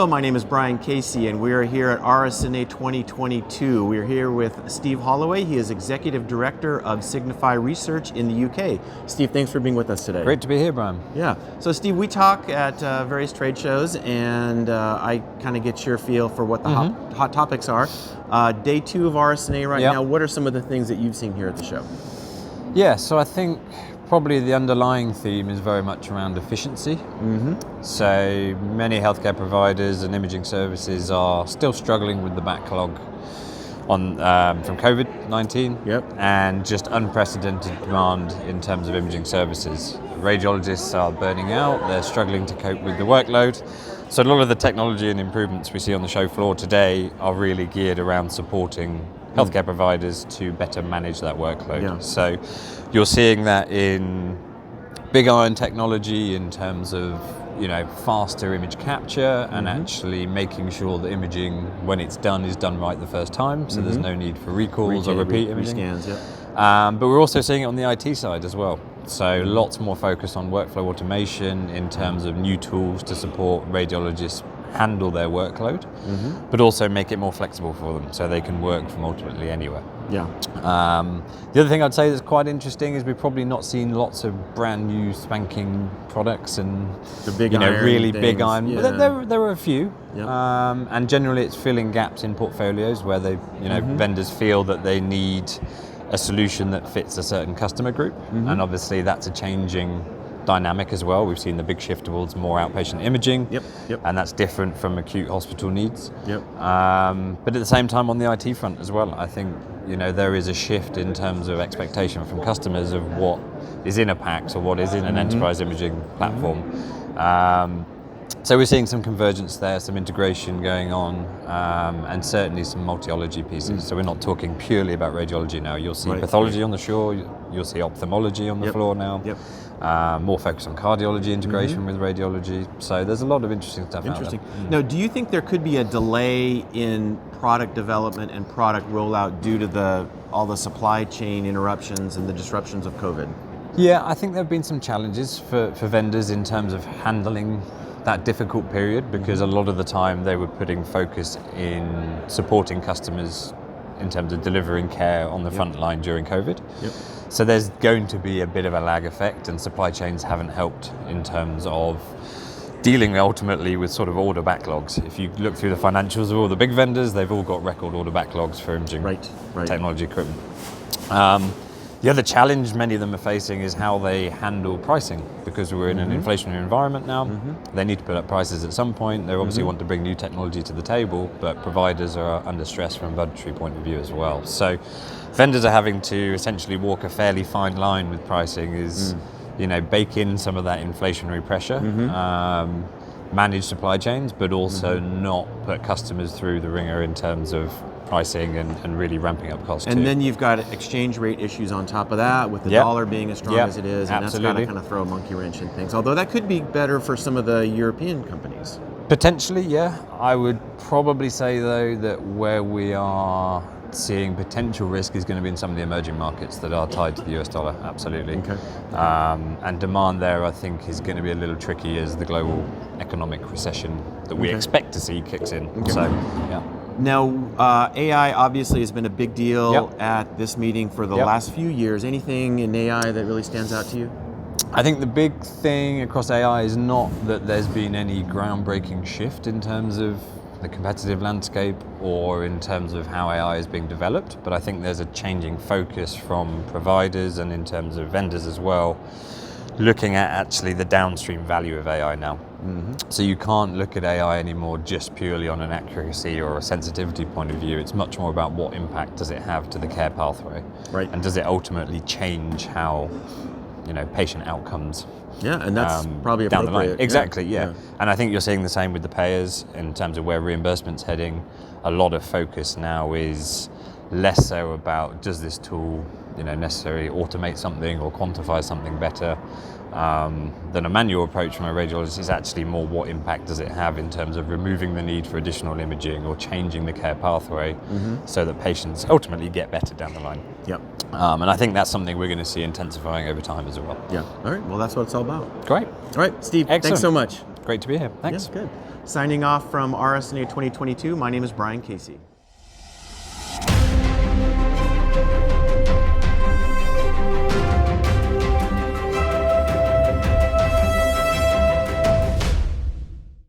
Hello, my name is Brian Casey, and we are here at RSNA 2022. We're here with Steve Holloway. He is Executive Director of Signify Research in the UK. Steve, thanks for being with us today. Great to be here, Brian. Yeah. So, Steve, we talk at various trade shows, and I kind of get your feel for what the hot topics are. Day 2 of RSNA right now. What are some of the things that you've seen here at the show? Yeah, so I think probably the underlying theme is very much around efficiency. So many healthcare providers and imaging services are still struggling with the backlog on from COVID-19 and just unprecedented demand in terms of imaging services. Radiologists are burning out, they're struggling to cope with the workload. So a lot of the technology and improvements we see on the show floor today are really geared around supporting healthcare providers to better manage that workload. So you're seeing that in big iron technology in terms of faster image capture and actually making sure the imaging, when it's done, is done right the first time. So there's no need for recalls or repeat imaging. Scans, but we're also seeing it on the IT side as well. So lots more focus on workflow automation in terms of new tools to support radiologists handle their workload, but also make it more flexible for them so they can work from ultimately anywhere. The other thing I'd say that's quite interesting is we've probably not seen lots of brand new spanking products and the big really things. Big iron. But there are a few, and generally it's filling gaps in portfolios where they vendors feel that they need a solution that fits a certain customer group, and obviously that's a changing dynamic as well. We've seen the big shift towards more outpatient imaging, and that's different from acute hospital needs. But at the same time, on the IT front as well, I think there is a shift in terms of expectation from customers of what is in a PACS or what is in an enterprise imaging platform. So we're seeing some convergence there, some integration going on, and certainly some multi-ology pieces. So we're not talking purely about radiology now. You'll see pathology on the shore, you'll see ophthalmology on the floor now. More focus on cardiology integration with radiology. So there's a lot of interesting stuff out there. Now, do you think there could be a delay in product development and product rollout due to all the supply chain interruptions and the disruptions of COVID? Yeah, I think there have been some challenges for vendors in terms of handling that difficult period, because a lot of the time they were putting focus in supporting customers in terms of delivering care on the front line during COVID. So there's going to be a bit of a lag effect, and supply chains haven't helped in terms of dealing ultimately with sort of order backlogs. If you look through the financials of all the big vendors, they've all got record order backlogs for imaging technology equipment. The other challenge many of them are facing is how they handle pricing, because we're in an inflationary environment now. They need to put up prices at some point. They obviously want to bring new technology to the table, but providers are under stress from a budgetary point of view as well. So vendors are having to essentially walk a fairly fine line with pricing, is bake in some of that inflationary pressure, manage supply chains, but also not put customers through the ringer in terms of pricing and really ramping up costs. And then you've got exchange rate issues on top of that, with the dollar being as strong as it is, and that's got to kind of throw a monkey wrench in things. Although that could be better for some of the European companies. Potentially, yeah. I would probably say though that where we are seeing potential risk is going to be in some of the emerging markets that are tied to the US dollar, absolutely. And demand there, I think, is going to be a little tricky as the global economic recession that we expect to see kicks in. So, yeah. Now, AI obviously has been a big deal at this meeting for the last few years. Anything in AI that really stands out to you? I think the big thing across AI is not that there's been any groundbreaking shift in terms of the competitive landscape or in terms of how AI is being developed, but I think there's a changing focus from providers and in terms of vendors as well, looking at actually the downstream value of AI now. So you can't look at AI anymore just purely on an accuracy or a sensitivity point of view. It's much more about what impact does it have to the care pathway, and does it ultimately change how patient outcomes. And that's probably down the line. appropriate. Exactly, And I think you're seeing the same with the payers in terms of where reimbursement's heading. A lot of focus now is less so about does this tool necessarily automate something or quantify something better than a manual approach from a radiologist. Is actually more what impact does it have in terms of removing the need for additional imaging or changing the care pathway so that patients ultimately get better down the line. And I think that's something we're going to see intensifying over time as well. All right, well, that's what it's all about. Great. All right, Steve, thanks so much. Great. great to be here. Thanks. Yeah, good. Signing off from RSNA 2022, my name is Brian Casey.